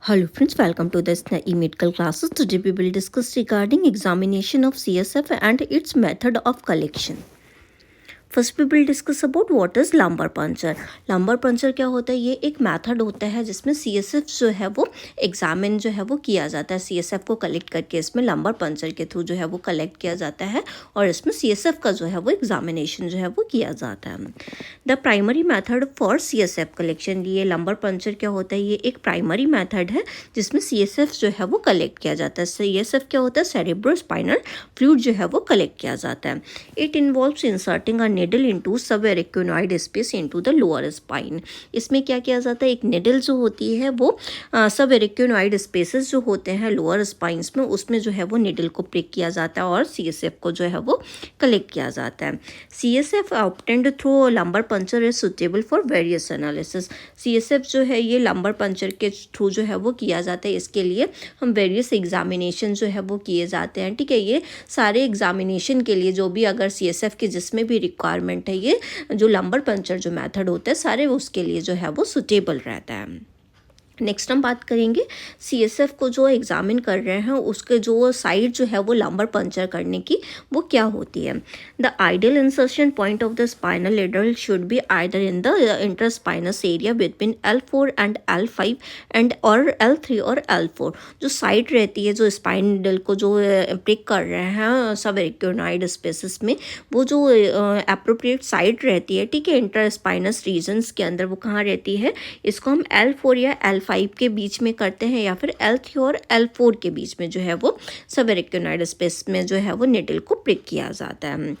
Hello friends, welcome to this e-medical classes. Today we will discuss regarding examination of CSF and its method of collection. First we will discuss about what is lumbar puncture. Lumbar puncture क्या होता है? ये एक method होता है जिसमें CSF जो है वो एग्जामिन जो है वो किया जाता है। सीएसएफ को कलेक्ट करके इसमें लंबर पंचर के थ्रू जो है वो कलेक्ट किया जाता है और इसमें सीएसएफ का जो है वो एग्जामिनेशन जो है वो किया जाता है। The primary method for CSF collection, ये लंबर पंचर क्या होता है? ये एक प्राइमरी मेथड है जिसमें सीएसएफ जो है वो कलेक्ट किया जाता है। सीएसएफ क्या होता है? सेरेब्रोस्पाइनल फ्लूइड जो है वो कलेक्ट किया जाता है। It involves inserting a needle into subarachnoid space into the lower spine. इसमें क्या किया जाता है? एक निडल जो होती है वो सबएरेक्टिनोइड स्पेसेस जो होते हैं लोअर स्पाइंस में, उसमें जो है वो निडल को प्रिक किया जाता है और सीएसएफ को जो है वो कलेक्ट किया जाता है। CSF obtained through lumbar puncture is suitable for various analysis. CSF जो है ये लंबर पंचर के थ्रू जो है वो किया जाता है। इसके लिए हम वेरियस एग्जामिनेशन जो है वो किए जाते हैं। ठीक है, ये सारे एग्जामिनेशन के लिए जो भी अगर सीएसएफ के जिसमें भी रिक्वायरमेंट है, ये जो लंबर पंचर जो मेथड होता है सारे उसके लिए जो है वो सुटेबल रहता है। नेक्स्ट हम बात करेंगे सीएसएफ को जो एग्जामिन कर रहे हैं उसके जो साइड जो है वो लंबर पंचर करने की वो क्या होती है। The ideal insertion point of the spinal leader should be either in the interspinous area between L4 and L5 and और L3 और L4। जो साइड रहती है जो स्पाइन नीडल को जो प्रिक कर रहे हैं सबएरेक्टिनोइड स्पेसेस में, वो जो अप्रोप्रिएट साइड रहती है, ठीक है, इंटरस्पाइनस रीजन्स के अंदर वो कहाँ रहती है, इसको हम L4 या L5 के बीच में करते हैं या फिर L3 और L4 के बीच में जो है वो सबएरेक्टिनोइड स्पेस में जो है वो निडल को प्रिक किया जाता है।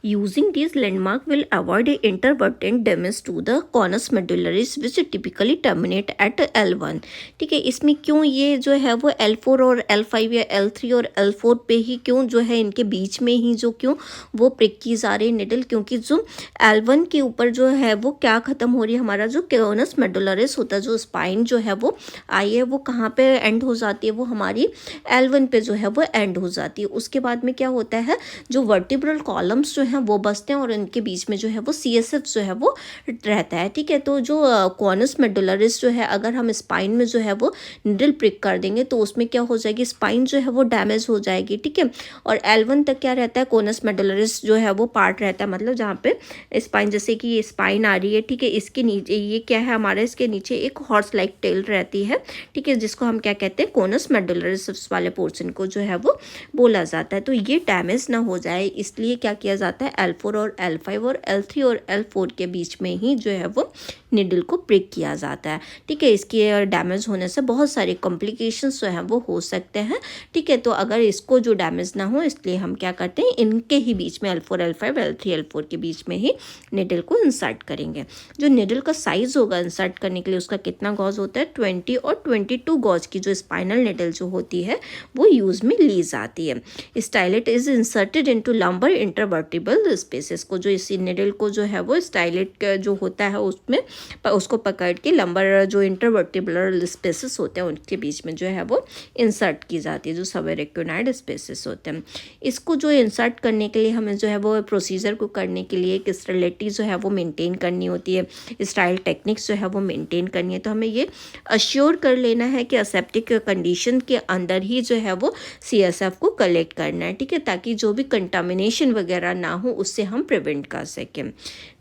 Using these landmark will avoid intervertent damage to the conus medullaris which typically terminate at L1। ठीक है, इसमें क्यों ये जो है वो L4 और L5 या L3 और L4 पे ही क्यों जो है इनके बीच में ही जो क्यों वो प्रिक की जा रही निडल, क्योंकि जो L1 के ऊपर जो है वो क्या ख़त्म हो रही है, हमारा जो कॉनस मेडुलरिस होता है, जो स्पाइन जो है वो आई है वो कहाँ पे एंड हो जाती है, वो हमारी L1 पे जो है वो एंड हो जाती है। उसके बाद में क्या होता है, जो वर्टिब्रल कॉलम्स जो हैं वो बसते हैं और इनके बीच में जो है वो सीएसएफ जो है वो रहता है। ठीक है, तो जो कॉनस मेडुलरिस जो है अगर हम स्पाइन में जो है वो निडल प्रिक कर देंगे तो उसमें क्या हो जाएगी, स्पाइन जो है वो डैमेज हो जाएगी। ठीक है, और L1 तक क्या रहता है, कॉनस मेडुलरिस जो है वो पार्ट रहता है, मतलब जहाँ पे स्पाइन, जैसे कि ये स्पाइन आ रही है, ठीक है, इसके नीचे ये क्या है हमारा, इसके नीचे एक हॉर्स लाइक टेल रहती है, ठीक है, जिसको हम क्या कहते हैं, कॉनस मेडुलरिस वाले पोर्शन को जो है वो बोला जाता है। तो ये डैमेज ना हो जाए इसलिए क्या किया जाता है, L4 और L5 और L3 और L4 के बीच में ही जो है वो निडल को प्रिक किया जाता है। ठीक है, इसके डैमेज होने से बहुत सारे कॉम्प्लिकेशंस जो हैं वो हो सकते हैं। ठीक है, तो अगर इसको जो डैमेज ना हो इसलिए हम क्या करते हैं, इनके ही बीच में L4 L5 L3 L4 के बीच में ही निडल को इंसर्ट करेंगे। जो निडल का साइज़ होगा इंसर्ट करने के लिए उसका कितना गॉज होता है, 20 और 22 गॉज की जो स्पाइनल निडल जो होती है वो यूज़ में ली जाती है। Stylet is inserted into lumbar intervertebral spaces को, जो इसी निडल को जो है वो स्टाइलेट जो होता है उसमें उसको पकड़ के लंबर जो इंटरवर्टिबुलर स्पेसेस होते हैं उनके बीच में जो है वो इंसर्ट की जाती है, जो सबएरेक्टिनोइड स्पेसेस होते हैं। इसको जो इंसर्ट करने के लिए हमें जो है वो प्रोसीजर को करने के लिए एक स्टेरिलिटी जो है वो मेंटेन करनी होती है, स्टाइल टेक्निक्स जो है वो मेंटेन करनी है। तो हमें ये अश्योर कर लेना है कि असेप्टिक कंडीशन के अंदर ही जो है वो सीएसएफ को कलेक्ट करना है। ठीक है, ताकि जो भी कंटामिनेशन वगैरह ना हो उससे हम प्रिवेंट कर सकें।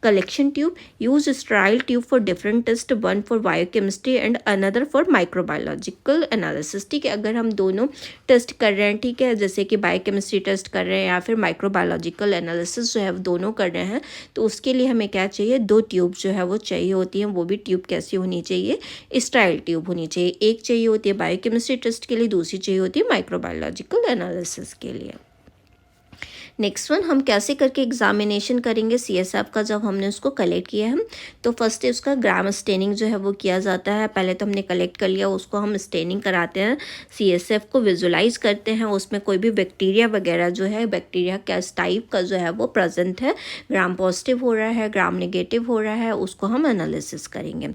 Collection tube, use sterile tube for different test, one for biochemistry and another for microbiological analysis. ठीक है, अगर हम दोनों टेस्ट कर रहे हैं, ठीक है, जैसे कि बायोकेमिस्ट्री टेस्ट कर रहे हैं या फिर माइक्रोबायोलॉजिकल एनालिसिस जो है दोनों कर रहे हैं, तो उसके लिए हमें क्या चाहिए, 2 ट्यूब जो है वो चाहिए होती हैं। वो भी ट्यूब कैसी होनी चाहिए, स्टेराइल ट्यूब होनी चाहिए। एक चाहिए होती है बायोकेमिस्ट्री टेस्ट के लिए, दूसरी चाहिए होती है माइक्रोबायोलॉजिकल एनालिसिस के लिए। नेक्स्ट वन, हम कैसे करके एग्जामिनेशन करेंगे सीएसएफ का जब हमने उसको कलेक्ट किया है। तो फर्स्ट उसका ग्राम स्टेनिंग जो है वो किया जाता है। पहले तो हमने कलेक्ट कर लिया, उसको हम स्टेनिंग कराते हैं, सीएसएफ को विजुलाइज करते हैं, उसमें कोई भी बैक्टीरिया वगैरह जो है, बैक्टीरिया किस टाइप का जो है वो प्रेजेंट है, ग्राम पॉजिटिव हो रहा है, ग्राम नेगेटिव हो रहा है, उसको हम एनालिसिस करेंगे।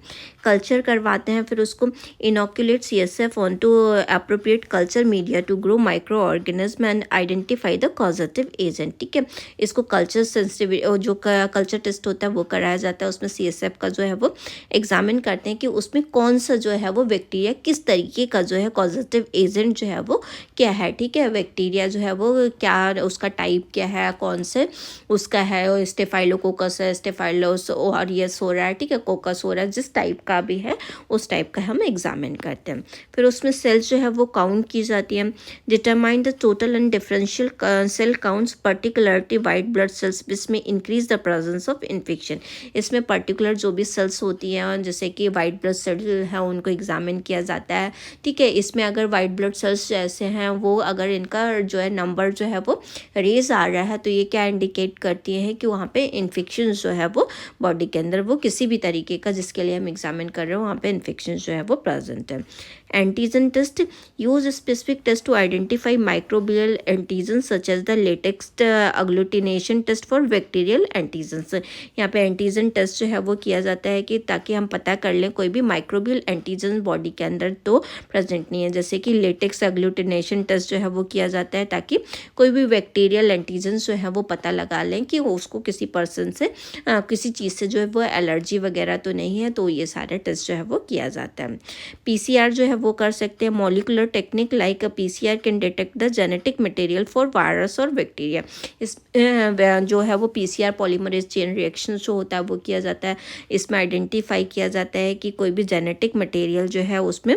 कल्चर करवाते हैं, फिर उसको inoculate CSF onto appropriate culture media to grow microorganism and identify the causative agent, ठीक है। इसको कल्चर सेंसिटिविटी जो कल्चर टेस्ट होता है वो कराया जाता है, उसमें CSF का जो है वो एग्जामिन करते हैं कि उसमें कौन सा जो है वो बैक्टीरिया किस तरीके का जो है कॉजेटिव एजेंट जो है वो क्या है, ठीक है। बैक्टीरिया जो है वो क्या, उसका टाइप क्या है, कौन से उसका है, स्टेफाइलोकोकस है, स्टेफाइलोस ऑरियस हो रहा है, ठीक है, कोकस हो रहा है, जिस टाइप का भी है उस टाइप का हम एग्जामिन करते हैं। फिर उसमें सेल्स जो है वो काउंट की जाती है। Determine the total and differential cell counts, particularly white blood cells, इसमें increase the presence of infection. इसमें पर्टिकुलर जो भी सेल्स होती हैं जैसे कि वाइट ब्लड सेल है उनको एग्जामिन किया जाता है, ठीक है। इसमें अगर वाइट ब्लड सेल्स जैसे हैं वो अगर इनका जो है नंबर जो है वो रेज आ रहा है तो ये क्या इंडिकेट करती है कि वहाँ पे इन्फेक्शन जो है वो बॉडी के अंदर वो किसी भी तरीके का जिसके लिए हम एग्जामिन कर रहे हैं वहाँ पे इन्फेक्शन जो है वो प्रेजेंट है। Antigen test, use specific test to identify microbial antigen such as the latex agglutination test for bacterial antigens. यहाँ पे एंटीजन टेस्ट जो है वो किया जाता है कि ताकि हम पता कर लें कोई भी माइक्रोबियल एंटीजन बॉडी के अंदर तो प्रेजेंट नहीं है। जैसे कि लेटेक्स अग्लूटिनेशन टेस्ट जो है वो किया जाता है ताकि कोई भी बैक्टीरियल एंटीजन जो है वो पता लगा लें कि उसको किसी पर्सन से किसी चीज़ से जो है वो एलर्जी वगैरह तो नहीं है, तो ये सारे टेस्ट जो है वो किया जाता है। PCR जो है वो कर सकते हैं। Molecular technique like PCR can detect the genetic material for virus और बैक्टीरिया। इस जो है वो PCR पॉलीमरेज चेन रिएक्शन जो होता है वो किया जाता है। इसमें आइडेंटिफाई किया जाता है कि कोई भी जेनेटिक मटेरियल जो है उसमें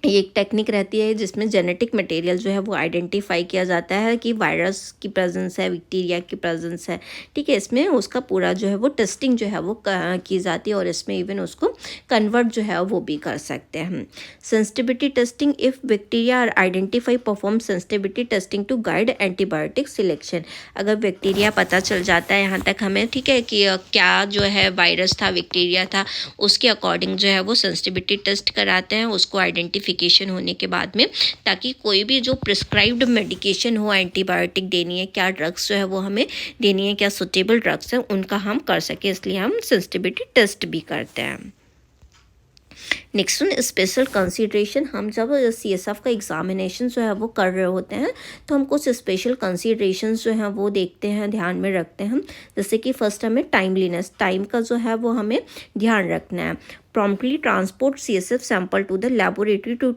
ये एक टेक्निक रहती है जिसमें जेनेटिक मटेरियल जो है वो आइडेंटिफाई किया जाता है कि वायरस की प्रेजेंस है, बैक्टीरिया की प्रेजेंस है, ठीक है। इसमें उसका पूरा जो है वो टेस्टिंग जो है वो की जाती है और इसमें इवन उसको कन्वर्ट जो है वो भी कर सकते हैं हम। Sensitivity testing, if bacteria are identify perform sensitivity testing to guide antibiotic selection. अगर बैक्टीरिया पता चल जाता है यहाँ तक हमें, ठीक है, कि क्या जो है वायरस था, बैक्टीरिया था, उसके अकॉर्डिंग जो है वो सेंसिटिविटी टेस्ट कराते हैं उसको आइडेंटिफिकेशन होने के बाद में, ताकि कोई भी जो प्रिस्क्राइब्ड मेडिकेशन हो, एंटीबायोटिक देनी है, क्या ड्रग्स जो है वो हमें देनी है, क्या सुटेबल ड्रग्स हैं उनका हम कर सके, इसलिए हम सेंसिटिविटी टेस्ट भी करते हैं। नेक्स्ट वन स्पेशल कंसीडरेशन, हम जब CSF का एग्जामिनेशन जो है वो कर रहे होते हैं तो हम कुछ स्पेशल कंसीडरेशन जो हैं वो देखते हैं, ध्यान में रखते हैं। जैसे कि फर्स्ट हमें टाइमलीनेस, टाइम का जो है वो हमें ध्यान रखना है। promptly transport CSF sample to the laboratory to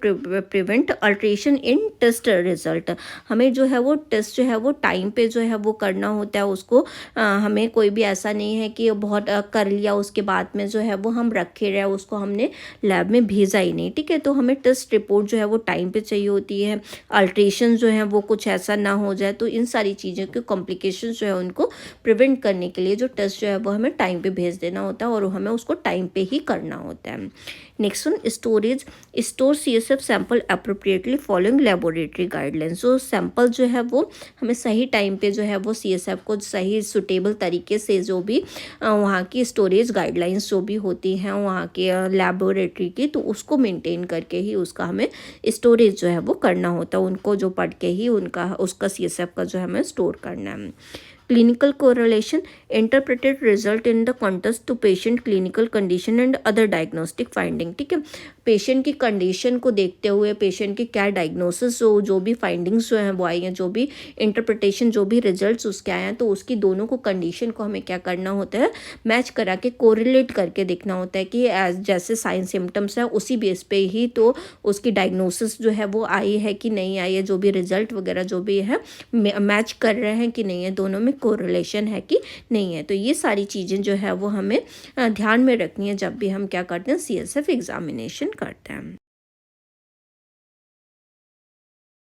prevent alteration in test result। हमें जो है वो टेस्ट जो है वो टाइम पे जो है वो करना होता है उसको। हमें कोई भी ऐसा नहीं है कि बहुत कर लिया उसके बाद में जो है वो हम रखे रहे, उसको हमने लैब में भेजा ही नहीं, ठीक है। तो हमें टेस्ट रिपोर्ट जो है वो टाइम पे चाहिए होती है। अल्ट्रेशन जो है वो कुछ ऐसा ना हो जाए, तो इन सारी चीज़ों के कॉम्प्लिकेशन जो है उनको प्रिवेंट करने के लिए जो टेस्ट जो है वो हमें टाइम पे भेज देना होता है और हमें उसको टाइम पे ही करना होता है। Next one storage, store CSF sample appropriately following laboratory guidelines. जो सैंपल जो है वो हमें सही टाइम पे जो है वो CSF को सही सुटेबल तरीके से जो भी वहाँ की स्टोरेज गाइडलाइंस जो भी होती हैं वहाँ के लेबोरेटरी की, तो उसको मेंटेन करके ही उसका हमें स्टोरेज जो है वो करना होता है। उनको जो पढ़ के ही उसका CSF का जो है हमें स्टोर करना है। Clinical correlation, interpreted result in the context to patient clinical condition and other diagnostic finding, ठीक है। पेशेंट की कंडीशन को देखते हुए पेशेंट की क्या डायग्नोसिस जो भी फाइंडिंग्स जो हैं वो आई हैं, जो भी इंटरप्रिटेशन जो भी रिजल्ट्स उसके आए हैं, तो उसकी दोनों को कंडीशन को हमें क्या करना होता है, मैच करा के कोरिलेट करके देखना होता है कि जैसे साइन सिम्टम्स हैं उसी बेस पे ही तो उसकी डायग्नोसिस जो है वो आई है कि नहीं आई है, जो भी रिजल्ट वगैरह जो भी है मैच कर रहे हैं कि नहीं है, दोनों में कोरिलेशन है कि नहीं है। तो ये सारी चीज़ें जो है वो हमें ध्यान में रखनी है जब भी हम क्या करते हैं CSF एग्जामिनेशन करते हैं।